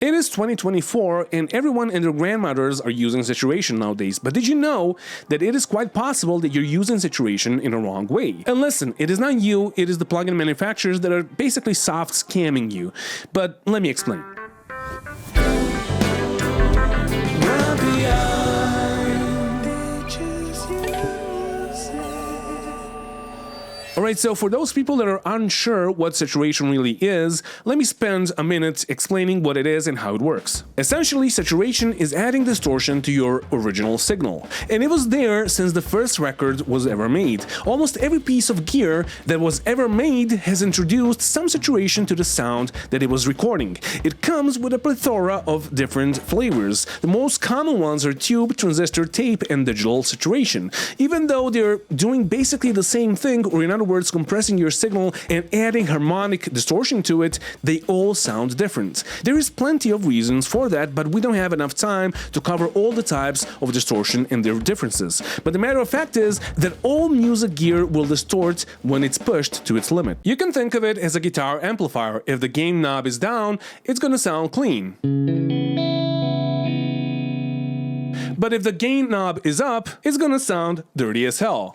It is 2024 and everyone and their grandmothers are using saturation nowadays, but did you know that it is quite possible that you're using saturation in a wrong way? And listen, it is not you, it is the plugin manufacturers that are basically soft scamming you. But let me explain. Alright, so for those people that are unsure what saturation really is, let me spend a minute explaining what it is and how it works. Essentially, saturation is adding distortion to your original signal. And it was there since the first record was ever made. Almost every piece of gear that was ever made has introduced some saturation to the sound that it was recording. It comes with a plethora of different flavors. The most common ones are tube, transistor, tape, and digital saturation. Even though they're doing basically the same thing, or in other words, compressing your signal and adding harmonic distortion to it, they all sound different. There is plenty of reasons for that, but we don't have enough time to cover all the types of distortion and their differences. But the matter of fact is that all music gear will distort when it's pushed to its limit. You can think of it as a guitar amplifier. If the gain knob is down, it's gonna sound clean. But if the gain knob is up, it's gonna sound dirty as hell.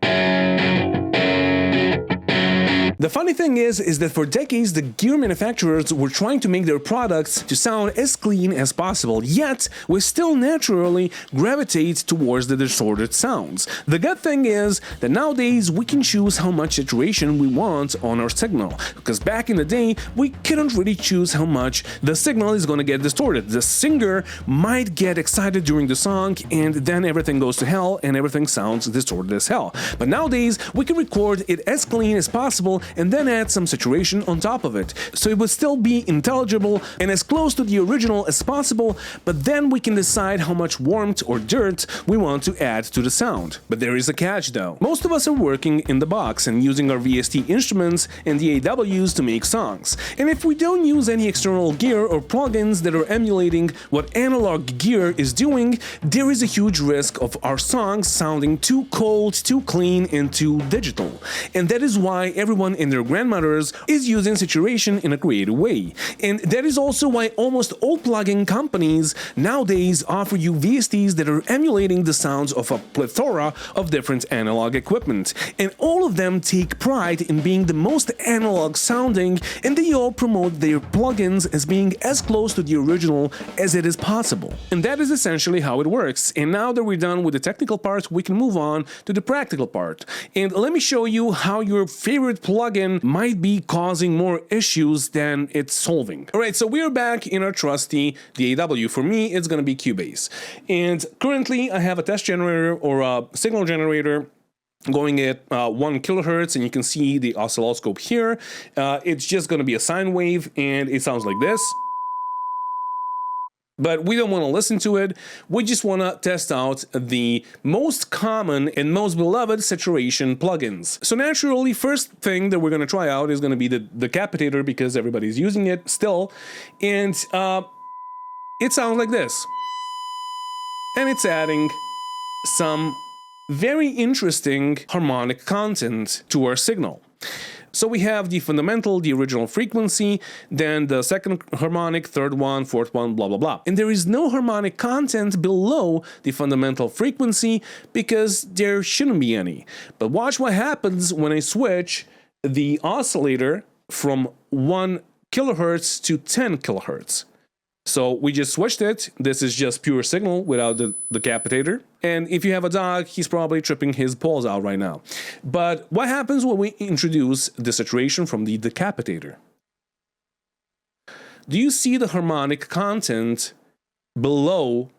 The funny thing is that for decades the gear manufacturers were trying to make their products to sound as clean as possible, yet we still naturally gravitate towards the distorted sounds. The good thing is that nowadays we can choose how much saturation we want on our signal, because back in the day we couldn't really choose how much the signal is going to get distorted. The singer might get excited during the song and then everything goes to hell and everything sounds distorted as hell. But nowadays we can record it as clean as possible and then add some saturation on top of it, so it would still be intelligible and as close to the original as possible, but then we can decide how much warmth or dirt we want to add to the sound. But there is a catch though. Most of us are working in the box and using our VST instruments and DAWs to make songs. And if we don't use any external gear or plugins that are emulating what analog gear is doing, there is a huge risk of our songs sounding too cold, too clean, and too digital. And that is why everyone and their grandmothers is using saturation in a creative way. And that is also why almost all plugin companies nowadays offer you VSTs that are emulating the sounds of a plethora of different analog equipment. And all of them take pride in being the most analog sounding, and they all promote their plugins as being as close to the original as it is possible. And that is essentially how it works. And now that we're done with the technical part, we can move on to the practical part. And let me show you how your favorite plugin might be causing more issues than it's solving. Alright, so we're back in our trusty DAW. For me, it's gonna be Cubase. And currently, I have a test generator or a signal generator going at 1 kilohertz, and you can see the oscilloscope here. It's just gonna be a sine wave, and it sounds like this. But we don't want to listen to it, we just want to test out the most common and most beloved saturation plugins. So naturally, first thing that we're going to try out is going to be the decapitator, because everybody's using it still, and it sounds like this. And it's adding some very interesting harmonic content to our signal. So we have the fundamental, the original frequency, then the second harmonic, third one, fourth one, blah, blah, blah. And there is no harmonic content below the fundamental frequency because there shouldn't be any. But watch what happens when I switch the oscillator from 1 kilohertz to 10 kilohertz. So we just switched it. This is just pure signal without the decapitator. And if you have a dog, he's probably tripping his paws out right now. But what happens when we introduce the saturation from the decapitator? Do you see the harmonic content below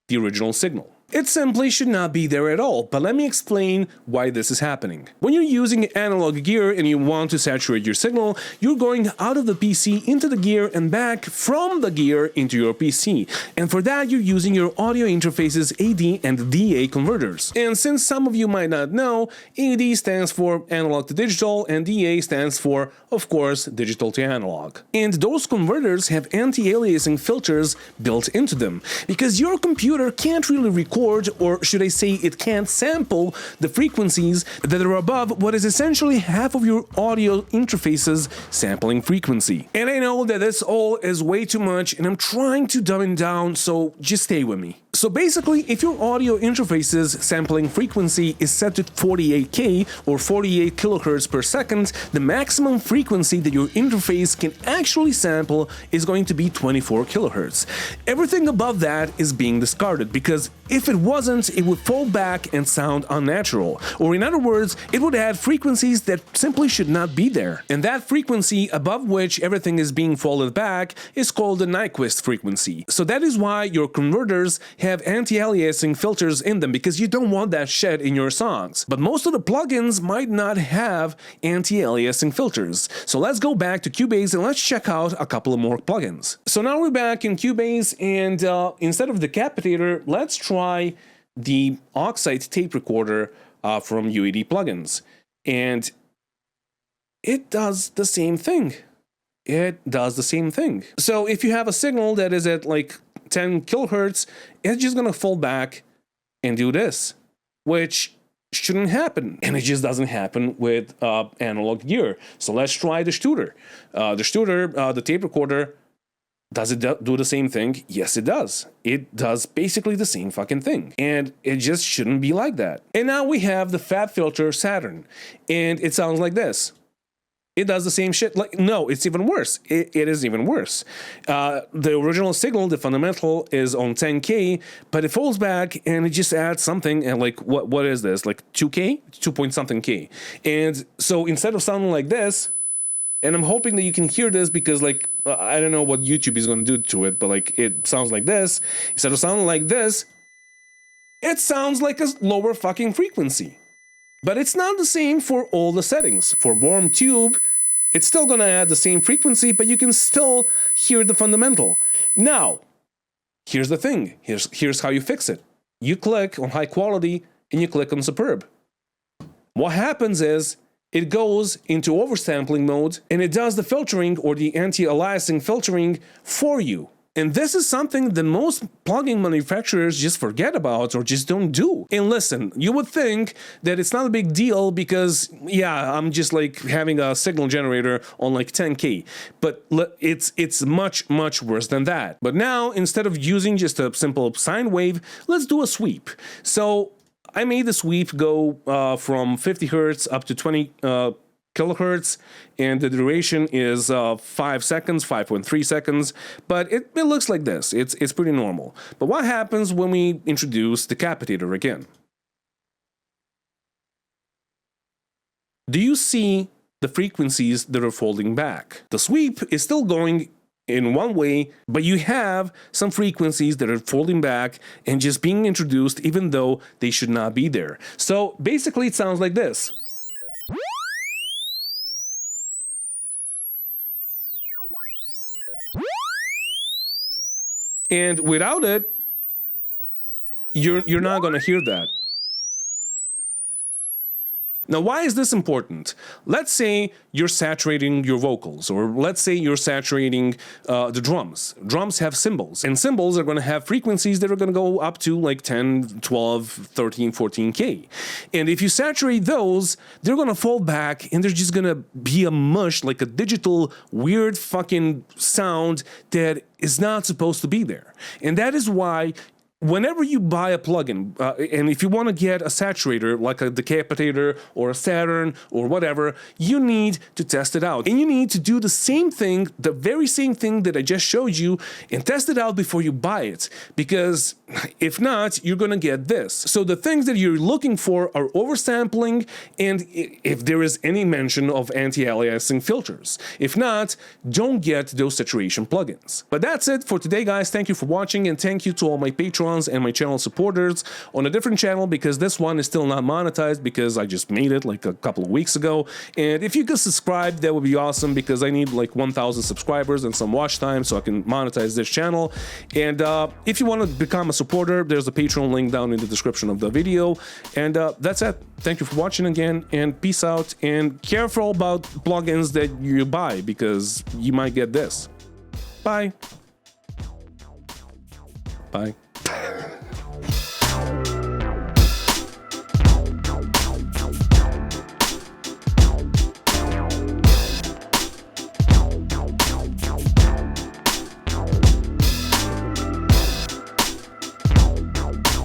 the original signal? It simply should not be there at all, but let me explain why this is happening. When you're using analog gear and you want to saturate your signal, you're going out of the PC into the gear and back from the gear into your PC. And for that, you're using your audio interface's AD and DA converters. And since some of you might not know, AD stands for analog to digital and DA stands for, of course, digital to analog. And those converters have anti-aliasing filters built into them, because your computer can't really record record, or should I say it can't sample the frequencies that are above what is essentially half of your audio interface's sampling frequency. And I know that this all is way too much, and I'm trying to dumb it down, so just stay with me. So basically, if your audio interface's sampling frequency is set to 48K or 48 kilohertz per second, the maximum frequency that your interface can actually sample is going to be 24 kilohertz. Everything above that is being discarded, because if it wasn't, it would fall back and sound unnatural. Or in other words, it would add frequencies that simply should not be there. And that frequency above which everything is being folded back is called the Nyquist frequency. So that is why your converters have anti-aliasing filters in them, because you don't want that shit in your songs. But most of the plugins might not have anti-aliasing filters. So let's go back to Cubase and let's check out a couple of more plugins. So now we're back in Cubase, and instead of the Decapitator, let's try the Oxide tape recorder from UAD plugins. And it does the same thing. It does the same thing. So if you have a signal that is at like 10 kilohertz, it's just gonna fall back and do this, which shouldn't happen, and it just doesn't happen with analog gear. So let's try the Studer. The tape recorder, does it do the same thing? Yes, it does. It does basically the same fucking thing, and it just shouldn't be like that. And now we have the Fab Filter Saturn, and it sounds like this. It does the same shit. Like, no, it's even worse. It is even worse. The original signal, the fundamental, is on 10K, but it falls back and it just adds something. And like, what is this? Like 2K, 2 point something K. And so instead of sounding like this, and I'm hoping that you can hear this, because like I don't know what YouTube is going to do to it, but like it sounds like this. Instead of sounding like this, it sounds like a lower fucking frequency. But it's not the same for all the settings. For warm tube, it's still gonna add the same frequency, but you can still hear the fundamental. Now, here's the thing. Here's how you fix it. You click on high quality and you click on superb. What happens is it goes into oversampling mode and it does the filtering, or the anti-aliasing filtering, for you. And this is something that most plugin manufacturers just forget about or just don't do. And listen, you would think that it's not a big deal because, yeah, I'm just like having a signal generator on like 10K. But it's much, much worse than that. But now, instead of using just a simple sine wave, let's do a sweep. So I made the sweep go from 50 hertz up to 20 kilohertz, and the duration is 5 seconds, 5.3 seconds, but it looks like this. It's pretty normal. But what happens when we introduce the Decapitator again? Do you see the frequencies that are folding back? The sweep is still going in one way, but you have some frequencies that are folding back and just being introduced even though they should not be there. So basically it sounds like this. And without it, you're not going to hear that. Now, why is this important? Let's say you're saturating your vocals, or let's say you're saturating the drums. Drums have cymbals, and cymbals are going to have frequencies that are going to go up to like 10, 12, 13, 14K. And if you saturate those, they're going to fall back, and there's just going to be a mush, like a digital, weird fucking sound that is not supposed to be there. And that is why whenever you buy a plugin, and if you want to get a saturator like a Decapitator or a Saturn or whatever, you need to test it out. And you need to do the same thing, the very same thing that I just showed you, and test it out before you buy it. Because if not, you're going to get this. So the things that you're looking for are oversampling, and if there is any mention of anti-aliasing filters. If not, don't get those saturation plugins. But that's it for today, guys. Thank you for watching, and thank you to all my patrons and my channel supporters on a different channel, because this one is still not monetized because I just made it like a couple of weeks ago. And if you could subscribe, that would be awesome, because I need like 1,000 subscribers and some watch time so I can monetize this channel. And if you want to become a supporter, there's a Patreon link down in the description of the video. And that's it. Thank you for watching again, and peace out, and careful about plugins that you buy, because you might get this. Bye. Bye.